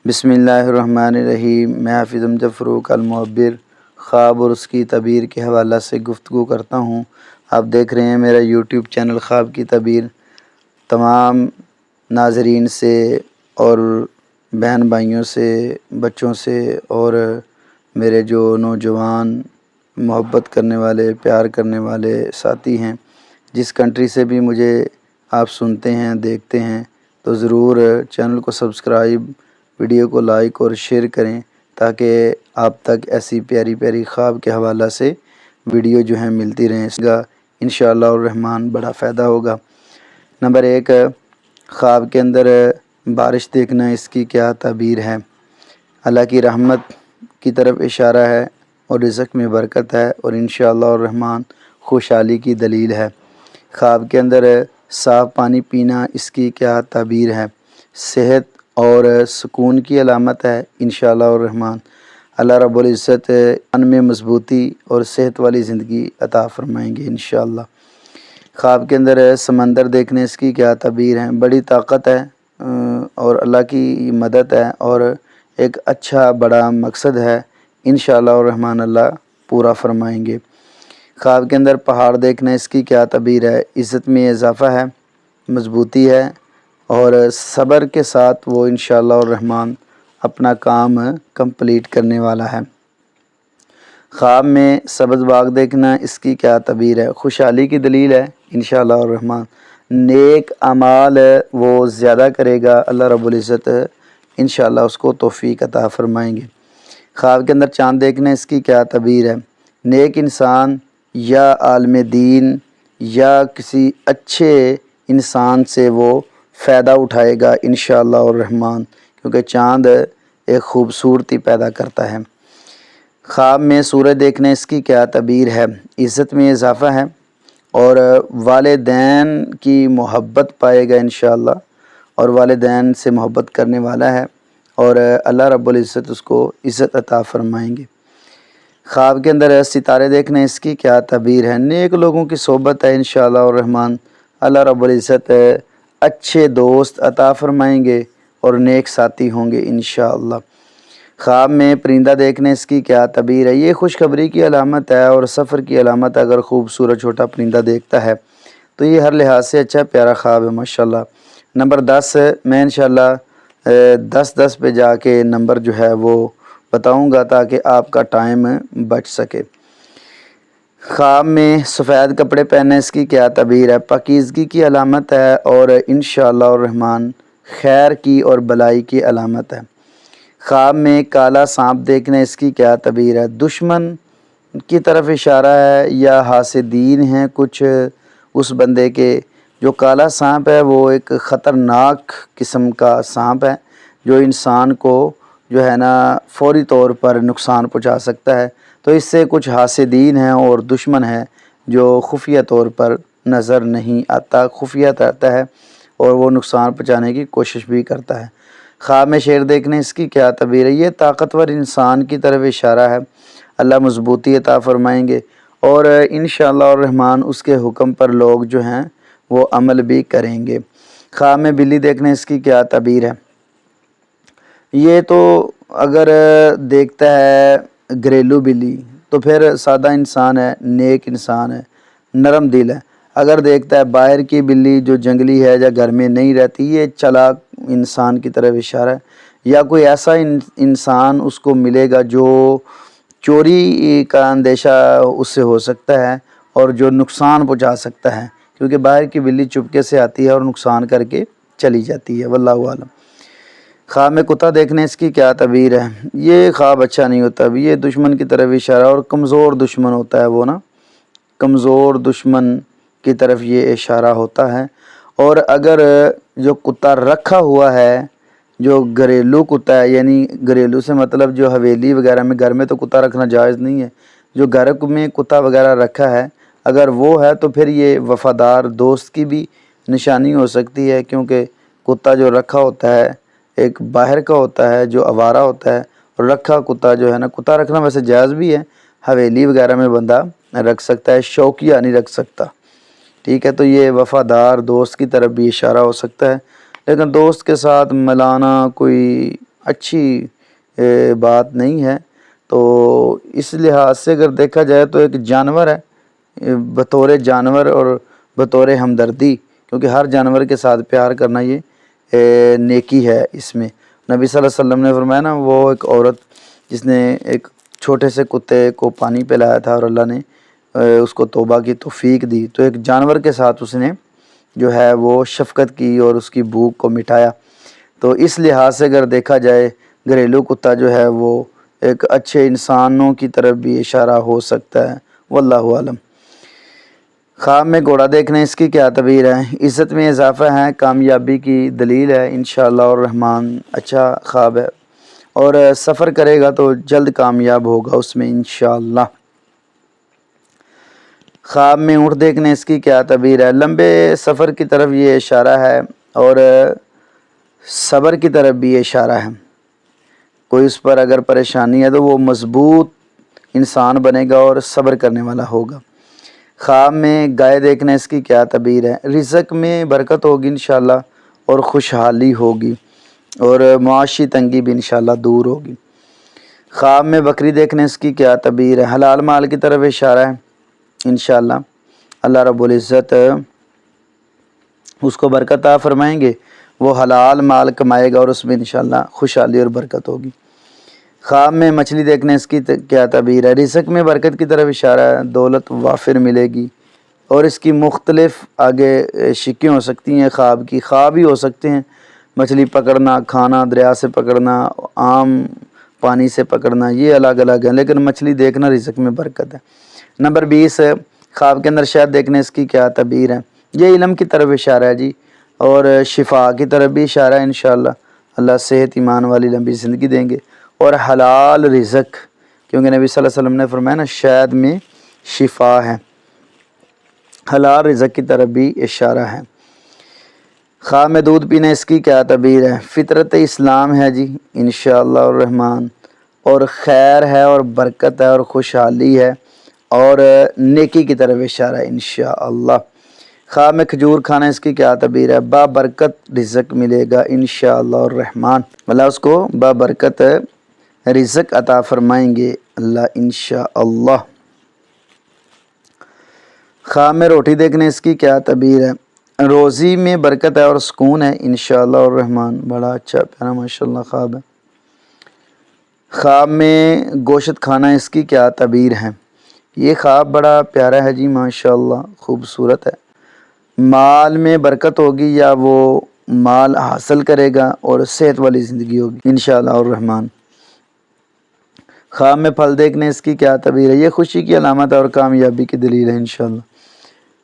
بسم اللہ الرحمن الرحیم۔ میں حافظ امجد فروق المعبر خواب اور اس کی تعبیر کے حوالہ سے گفتگو کرتا ہوں۔ آپ دیکھ رہے ہیں میرا یوٹیوب چینل خواب کی تعبیر۔ تمام ناظرین سے اور بہن بھائیوں سے، بچوں سے اور میرے جو نوجوان محبت کرنے والے، پیار کرنے والے ساتھی ہیں، جس کنٹری سے بھی مجھے آپ سنتے ہیں، دیکھتے ہیں، تو ضرور چینل کو سبسکرائب، ویڈیو کو لائک اور شیئر کریں تاکہ آپ تک ایسی پیاری پیاری خواب کے حوالہ سے ویڈیو جو ہیں ملتی رہیں۔ اس کا انشاءاللہ الرحمن بڑا فائدہ ہوگا۔ نمبر 1، خواب کے اندر بارش دیکھنا، اس کی کیا تعبیر ہے؟ اللہ کی رحمت کی طرف اشارہ ہے اور رزق میں برکت ہے اور انشاءاللہ الرحمن خوشحالی کی دلیل ہے۔ خواب کے اندر صاف پانی پینا، اس کی کیا تعبیر ہے؟ صحت اور سکون کی علامت ہے انشاءاللہ الرحمن۔ اللہ رب العزت ان میں مضبوطی اور صحت والی زندگی عطا فرمائیں گے انشاءاللہ۔ خواب کے اندر سمندر دیکھنے، اس کی کیا تعبیر ہے؟ بڑی طاقت ہے اور اللہ کی مدد ہے اور ایک اچھا بڑا مقصد ہے انشاءاللہ الرحمن، اللہ پورا فرمائیں گے۔ خواب کے اندر پہاڑ دیکھنا، اس کی کیا تعبیر ہے؟ عزت میں اضافہ ہے، مضبوطی ہے اور صبر کے ساتھ وہ انشاءاللہ الرحمن اپنا کام کمپلیٹ کرنے والا ہے۔ خواب میں سبز باغ دیکھنا، اس کی کیا تعبیر ہے؟ خوشحالی کی دلیل ہے انشاءاللہ الرحمن۔ نیک اعمال وہ زیادہ کرے گا، اللہ رب العزت انشاءاللہ اس کو توفیق عطا فرمائیں گے۔ خواب کے اندر چاند دیکھنا، اس کی کیا تعبیر ہے؟ نیک انسان یا عالم دین یا کسی اچھے انسان سے وہ فائدہ اٹھائے گا انشاءاللہ الرحمن، کیونکہ چاند ایک خوبصورتی پیدا کرتا ہے۔ خواب میں سورج دیکھنا، اس کی کیا تعبیر ہے؟ عزت میں اضافہ ہے اور والدین کی محبت پائے گا انشاءاللہ، اور والدین سے محبت کرنے والا ہے اور اللہ رب العزت اس کو عزت عطا فرمائیں گے۔ خواب کے اندر ستارے دیکھنا، اس کی کیا تعبیر ہے؟ نیک لوگوں کی صحبت ہے انشاءاللہ الرحمن، اللہ رب العزت اچھے دوست عطا فرمائیں گے اور نیک ساتھی ہوں گے انشاءاللہ۔ خواب میں پرندہ دیکھنے، اس کی کیا تعبیر ہے؟ یہ خوشخبری کی علامت ہے اور سفر کی علامت ہے۔ اگر خوبصورت چھوٹا پرندہ دیکھتا ہے تو یہ ہر لحاظ سے اچھا پیارا خواب ہے ماشاءاللہ۔ نمبر 10، میں انشاءاللہ 10 پہ جا کے نمبر جو ہے وہ بتاؤں گا تاکہ آپ کا ٹائم بچ سکے۔ خواب میں سفید کپڑے پہننے، اس کی کیا تعبیر ہے؟ پاکیزگی کی علامت ہے اور انشاءاللہ الرحمن خیر کی اور بلائی کی علامت ہے۔ خواب میں کالا سانپ دیکھنا، اس کی کیا تعبیر ہے؟ دشمن کی طرف اشارہ ہے یا حاسدین ہیں کچھ اس بندے کے۔ جو کالا سانپ ہے وہ ایک خطرناک قسم کا سانپ ہے جو انسان کو جو ہے نا فوری طور پر نقصان پہنچا سکتا ہے، تو اس سے کچھ حاسدین ہیں اور دشمن ہے جو خفیہ طور پر نظر نہیں آتا، خفیہ رہتا ہے اور وہ نقصان پہنچانے کی کوشش بھی کرتا ہے۔ خواب میں شیر دیکھنے، اس کی کیا تعبیر ہے؟ یہ طاقتور انسان کی طرف اشارہ ہے، اللہ مضبوطی عطا فرمائیں گے اور انشاءاللہ الرحمن اس کے حکم پر لوگ جو ہیں وہ عمل بھی کریں گے۔ خواب میں بلی دیکھنے، اس کی کیا تعبیر ہے؟ یہ تو اگر دیکھتا ہے گھریلو بلی تو پھر سادہ انسان ہے، نیک انسان ہے، نرم دل ہے۔ اگر دیکھتا ہے باہر کی بلی جو جنگلی ہے یا گھر میں نہیں رہتی، یہ چلاک انسان کی طرف اشارہ ہے، یا کوئی ایسا انسان اس کو ملے گا جو چوری کا اندیشہ اس سے ہو سکتا ہے اور جو نقصان پہنچا سکتا ہے، کیونکہ باہر کی بلی چپکے سے آتی ہے اور نقصان کر کے چلی جاتی ہے، واللہ عالم۔ خواب میں کتا دیکھنے، اس کی کیا تعبیر ہے؟ یہ خواب اچھا نہیں ہوتا، یہ دشمن کی طرف اشارہ اور کمزور دشمن ہوتا ہے وہ نا، کمزور دشمن کی طرف یہ اشارہ ہوتا ہے۔ اور اگر جو کتا رکھا ہوا ہے، جو گھریلو کتا ہے، یعنی گھریلو سے مطلب جو حویلی وغیرہ میں، گھر میں تو کتا رکھنا جائز نہیں ہے، جو گھر میں کتا وغیرہ رکھا ہے اگر وہ ہے تو پھر یہ وفادار دوست کی بھی نشانی ہو سکتی ہے، کیونکہ کتا جو رکھا ہوتا ہے ایک باہر کا ہوتا ہے جو آوارہ ہوتا ہے، اور رکھا کتا جو ہے نا، کتا رکھنا ویسے جائز بھی ہے، حویلی وغیرہ میں بندہ رکھ سکتا ہے، شوقیہ نہیں رکھ سکتا، ٹھیک ہے۔ تو یہ وفادار دوست کی طرف بھی اشارہ ہو سکتا ہے، لیکن دوست کے ساتھ ملانا کوئی اچھی بات نہیں ہے۔ تو اس لحاظ سے اگر دیکھا جائے تو ایک جانور ہے، بطور جانور اور بطور ہمدردی، کیونکہ ہر جانور کے ساتھ پیار کرنا یہ نیکی ہے۔ اس میں نبی صلی اللہ علیہ وسلم نے فرمایا نا، وہ ایک عورت جس نے ایک چھوٹے سے کتے کو پانی پلایا تھا اور اللہ نے اس کو توبہ کی توفیق دی، تو ایک جانور کے ساتھ اس نے جو ہے وہ شفقت کی اور اس کی بھوک کو مٹایا۔ تو اس لحاظ سے اگر دیکھا جائے گھریلو کتا جو ہے وہ ایک اچھے انسانوں کی طرف بھی اشارہ ہو سکتا ہے، واللہ عالم۔ خواب میں گھوڑا دیکھنا، اس کی کیا تعبیر ہے؟ عزت میں اضافہ ہے، کامیابی کی دلیل ہے، انشاءاللہ الرحمن اچھا خواب ہے، اور سفر کرے گا تو جلد کامیاب ہوگا اس میں انشاءاللہ۔ خواب میں اونٹ دیکھنے، اس کی کیا تعبیر ہے؟ لمبے سفر کی طرف یہ اشارہ ہے اور صبر کی طرف بھی یہ اشارہ ہے۔ کوئی اس پر اگر پریشانی ہے تو وہ مضبوط انسان بنے گا اور صبر کرنے والا ہوگا۔ خواب میں گائے دیکھنا، اس کی کیا تعبیر ہے؟ رزق میں برکت ہوگی انشاءاللہ اور خوشحالی ہوگی، اور معاشی تنگی بھی انشاءاللہ دور ہوگی۔ خواب میں بکری دیکھنے، اس کی کیا تعبیر ہے؟ حلال مال کی طرف اشارہ ہے انشاءاللہ۔ اللہ رب العزت اس کو برکت عطا فرمائیں گے، وہ حلال مال کمائے گا اور اس میں انشاءاللہ خوشحالی اور برکت ہوگی۔ خواب میں مچھلی دیکھنے، اس کی کیا تعبیر ہے؟ رزق میں برکت کی طرف اشارہ ہے، دولت وافر ملے گی، اور اس کی مختلف آگے شکیں ہو سکتی ہیں۔ خواب ہی ہو سکتے ہیں، مچھلی پکڑنا، کھانا، دریا سے پکڑنا، عام پانی سے پکڑنا، یہ الگ الگ ہیں، لیکن مچھلی دیکھنا رزق میں برکت ہے۔ نمبر 20 خواب کے اندر شہد دیکھنے، اس کی کیا تعبیر ہے؟ یہ علم کی طرف اشارہ ہے جی، اور شفا کی طرف بھی اشارہ ہے انشاءاللہ۔ اللہ صحت ایمان والی لمبی زندگی دیں گے، اور حلال رزق، کیونکہ نبی صلی اللہ علیہ وسلم نے فرمایا نا شہد میں شفا ہے، حلال رزق کی طرف بھی اشارہ ہے۔ خواب میں دودھ پینا، اس کی کیا تعبیر ہے؟ فطرت اسلام ہے جی انشاءاللہ الرحمن، اور خیر ہے اور برکت ہے اور خوشحالی ہے اور نیکی کی طرف اشارہ ہے انشاءاللہ۔ خواب میں کھجور کھانا، اس کی کیا تعبیر ہے؟ بابرکت رزق ملے گا انشاءاللہ الرحمن، اللہ اس کو بابرکت رزق عطا فرمائیں گے اللہ انشاءاللہ۔ خواب میں روٹی دیکھنے، اس کی کیا تعبیر ہے؟ روزی میں برکت ہے اور سکون ہے انشاءاللہ الرحمن، بڑا اچھا پیارا ماشاءاللہ خواب ہے۔ خواب میں گوشت کھانا، اس کی کیا تعبیر ہے؟ یہ خواب بڑا پیارا ہے جی ماشاءاللہ، خوبصورت ہے۔ مال میں برکت ہوگی، یا وہ مال حاصل کرے گا اور صحت والی زندگی ہوگی انشاءاللہ الرحمن۔ خواب میں پھل دیکھنے، اس کی کیا تعبیر ہے؟ یہ خوشی کی علامت ہے اور کامیابی کی دلیل ہے انشاءاللہ۔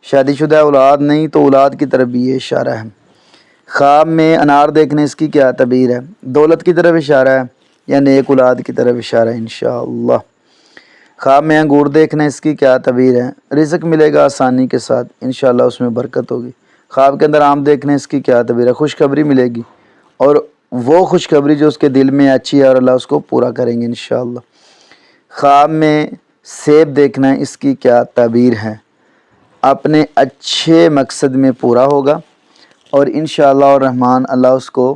شادی شدہ اولاد نہیں تو اولاد کی طرف بھی یہ اشارہ ہے۔ خواب میں انار دیکھنے، اس کی کیا تعبیر ہے؟ دولت کی طرف اشارہ ہے یا نیک اولاد کی طرف اشارہ ہے انشاءاللہ۔ خواب میں انگور دیکھنا، اس کی کیا تعبیر ہے؟ رزق ملے گا آسانی کے ساتھ انشاءاللہ، اس میں برکت ہوگی۔ خواب کے اندر آم دیکھنے، اس کی کیا تعبیر ہے؟ خوشخبری ملے گی، اور وہ خوشخبری جو اس کے دل میں اچھی ہے اور اللہ اس کو پورا کریں گے انشاءاللہ۔ خواب میں سیب دیکھنا، اس کی کیا تعبیر ہے؟ اپنے اچھے مقصد میں پورا ہوگا، اور انشاءاللہ الرحمن اللہ اس کو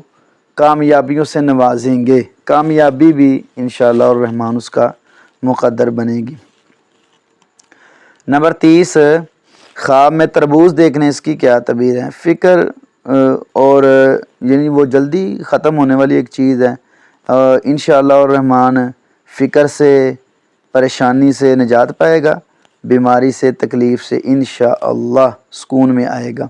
کامیابیوں سے نوازیں گے، کامیابی بھی انشاءاللہ الرحمن اس کا مقدر بنے گی۔ نمبر 30 خواب میں تربوز دیکھنے، اس کی کیا تعبیر ہے؟ فکر اور یعنی وہ جلدی ختم ہونے والی ایک چیز ہے انشاءاللہ الرحمن۔ فکر سے، پریشانی سے نجات پائے گا، بیماری سے، تکلیف سے انشاءاللہ سکون میں آئے گا۔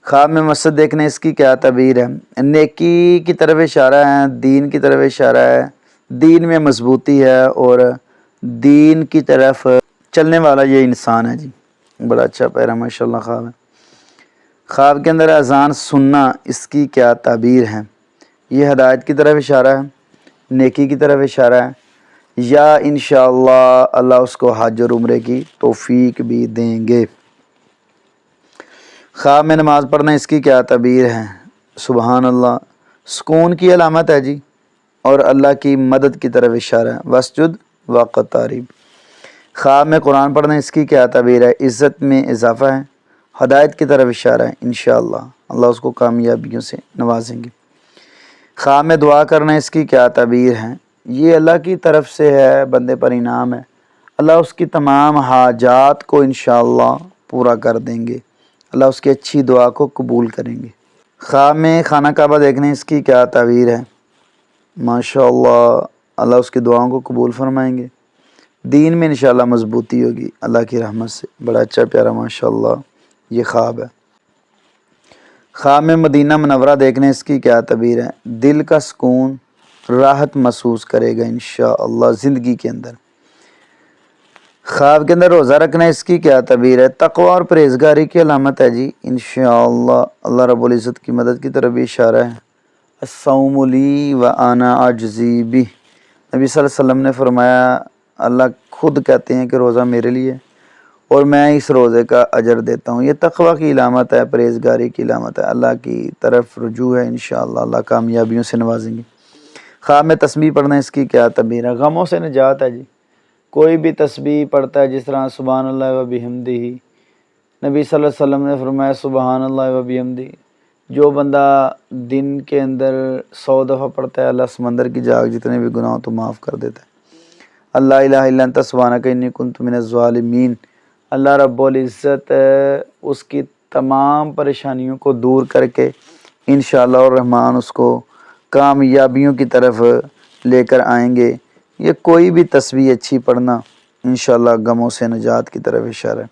خواب میں مسجد دیکھنے، اس کی کیا تعبیر ہے؟ نیکی کی طرف اشارہ ہے، دین کی طرف اشارہ ہے، دین میں مضبوطی ہے اور دین کی طرف چلنے والا یہ انسان ہے جی، بڑا اچھا پیارا ماشاءاللہ خواب ہے۔ خواب کے اندر اذان سننا، اس کی کیا تعبیر ہے؟ یہ ہدایت کی طرف اشارہ ہے، نیکی کی طرف اشارہ ہے، یا انشاءاللہ اللہ اس کو حج اور عمرے کی توفیق بھی دیں گے۔ خواب میں نماز پڑھنا، اس کی کیا تعبیر ہے؟ سبحان اللہ، سکون کی علامت ہے جی، اور اللہ کی مدد کی طرف اشارہ ہے، وسجد وقتارب۔ خواب میں قرآن پڑھنا، اس کی کیا تعبیر ہے؟ عزت میں اضافہ ہے، ہدایت کی طرف اشارہ ہے انشاءاللہ، اللہ اس کو کامیابیوں سے نوازیں گے۔ خواب میں دعا کرنا اس کی کیا تعبیر ہے؟ یہ اللہ کی طرف سے ہے، بندے پر انعام ہے، اللہ اس کی تمام حاجات کو انشاءاللہ پورا کر دیں گے، اللہ اس کی اچھی دعا کو قبول کریں گے۔ خواب میں خانہ کعبہ دیکھنے اس کی کیا تعبیر ہے؟ ماشاءاللہ اللہ اس کی دعاؤں کو قبول فرمائیں گے، دین میں انشاءاللہ مضبوطی ہوگی اللہ کی رحمت سے۔ بڑا اچھا پیارا ماشاءاللہ یہ خواب ہے۔ خواب میں مدینہ منورہ دیکھنے اس کی کیا تعبیر ہے؟ دل کا سکون، راحت محسوس کرے گا انشاءاللہ زندگی کے اندر۔ خواب کے اندر روزہ رکھنا اس کی کیا تعبیر ہے؟ تقوی اور پرہیزگاری کی علامت ہے جی انشاءاللہ، اللہ رب العزت کی مدد کی طرف بھی اشارہ ہے۔ الصوم لی وانا اجزی بہ، نبی صلی اللہ علیہ وسلم نے فرمایا اللہ خود کہتے ہیں کہ روزہ میرے لیے اور میں اس روزے کا اجر دیتا ہوں۔ یہ تقوی کی علامت ہے، پرہیزگاری کی علامت ہے، اللہ کی طرف رجوع ہے انشاءاللہ، اللہ کامیابیوں سے نوازیں گے۔ خواب میں تسبیح پڑھنا اس کی کیا تعبیر ہے؟ غموں سے نجات ہے جی، کوئی بھی تسبیح پڑھتا ہے جس طرح سبحان اللہ و بحمدہ، نبی صلی اللہ علیہ وسلم نے فرمایا سبحان اللہ و بحمدہ، جو بندہ دن کے اندر 100 دفعہ پڑھتا ہے اللہ سمندر کی جاگ جتنے بھی گناہ تو معاف کر دیتا ہے۔ اللہ الہ الا انت سبحانک انی کنت من الظالمین، اللہ رب العزت اس کی تمام پریشانیوں کو دور کر کے انشاءاللہ الرحمن اس کو کامیابیوں کی طرف لے کر آئیں گے۔ یہ کوئی بھی تسبیح اچھی پڑھنا انشاءاللہ غموں سے نجات کی طرف اشارہ ہے۔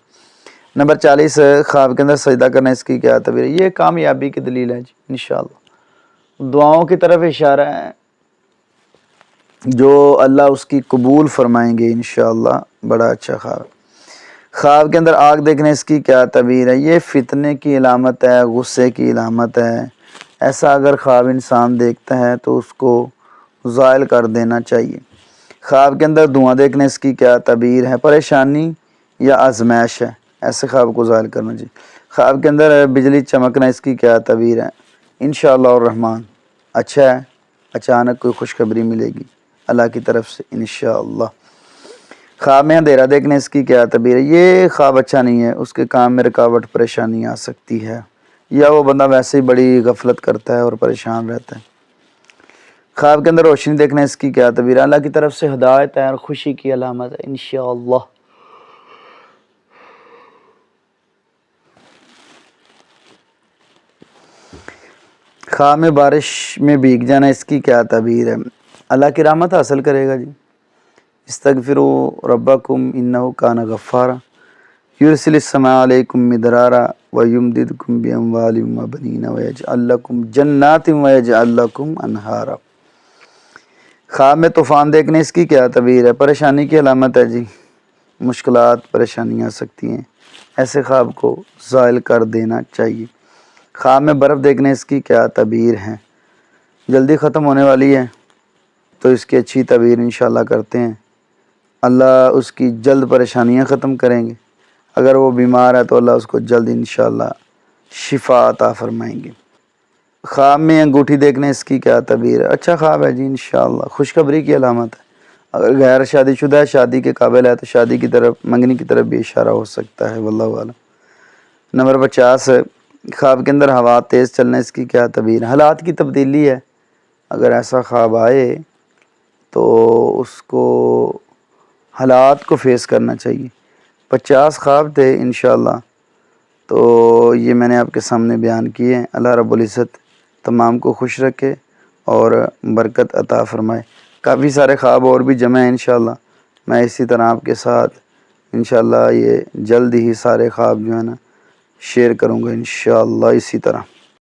نمبر 40 خواب کے اندر سجدہ کرنا اس کی کیا تعبیر ہے؟ یہ کامیابی کی دلیل ہے جی انشاءاللہ، دعاؤں کی طرف اشارہ ہے جو اللہ اس کی قبول فرمائیں گے انشاءاللہ۔ بڑا اچھا خواب ہے۔ خواب کے اندر آگ دیکھنے اس کی کیا تعبیر ہے؟ یہ فتنے کی علامت ہے، غصے کی علامت ہے، ایسا اگر خواب انسان دیکھتا ہے تو اس کو زائل کر دینا چاہیے۔ خواب کے اندر دھواں دیکھنے اس کی کیا تعبیر ہے؟ پریشانی یا آزمائش ہے، ایسے خواب کو زائل کرنا چاہیے۔ خواب کے اندر بجلی چمکنا اس کی کیا تعبیر ہے؟ انشاءاللہ الرحمن اچھا ہے، اچانک کوئی خوشخبری ملے گی اللہ کی طرف سے انشاءاللہ۔ خواب میں اندھیرا دیکھنے اس کی کیا تعبیر ہے؟ یہ خواب اچھا نہیں ہے، اس کے کام میں رکاوٹ پریشانی آ سکتی ہے، یا وہ بندہ ویسے ہی بڑی غفلت کرتا ہے اور پریشان رہتا ہے۔ خواب کے اندر روشنی دیکھنا اس کی کیا تعبیر ہے؟ اللہ کی طرف سے ہدایت ہے اور خوشی کی علامت ہے انشاءاللہ۔ خواب میں بارش میں بھیگ جانا اس کی کیا تعبیر ہے؟ اللہ کی رحمت حاصل کرے گا جی۔ استغفروا ربکم انہ کان غفارا یرسل السماء علیکم مدرارا ویمددکم باموال وبنین ویجعل لکم جنات ویجعل لکم انہارا۔ خواب میں طوفان دیکھنے اس کی کیا تعبیر ہے؟ پریشانی کی علامت ہے جی، مشکلات پریشانیاں آ سکتی ہیں، ایسے خواب کو زائل کر دینا چاہیے۔ خواب میں برف دیکھنے اس کی کیا تعبیر ہے؟ جلدی ختم ہونے والی ہے تو اس کی اچھی تعبیر انشاءاللہ کرتے ہیں، اللہ اس کی جلد پریشانیاں ختم کریں گے، اگر وہ بیمار ہے تو اللہ اس کو جلد انشاءاللہ شفا عطا فرمائیں گے۔ خواب میں انگوٹھی دیکھنے اس کی کیا تعبیر ہے؟ اچھا خواب ہے جی انشاءاللہ، خوشخبری کی علامت ہے، اگر غیر شادی شدہ ہے شادی کے قابل ہے تو شادی کی طرف منگنی کی طرف بھی اشارہ ہو سکتا ہے، واللہ اعلم۔ نمبر 50 خواب کے اندر ہوا تیز چلنا اس کی کیا تعبیر ہے؟ حالات کی تبدیلی ہے، اگر ایسا خواب آئے تو اس کو حالات کو فیس کرنا چاہیے۔ 50 خواب تھے انشاءاللہ، تو یہ میں نے آپ کے سامنے بیان کیے ہیں۔ اللہ رب العزت تمام کو خوش رکھے اور برکت عطا فرمائے۔ کافی سارے خواب اور بھی جمع ہیں انشاءاللہ، میں اسی طرح آپ کے ساتھ انشاءاللہ یہ جلد ہی سارے خواب جو ہے نا شیئر کروں گا انشاءاللہ اسی طرح۔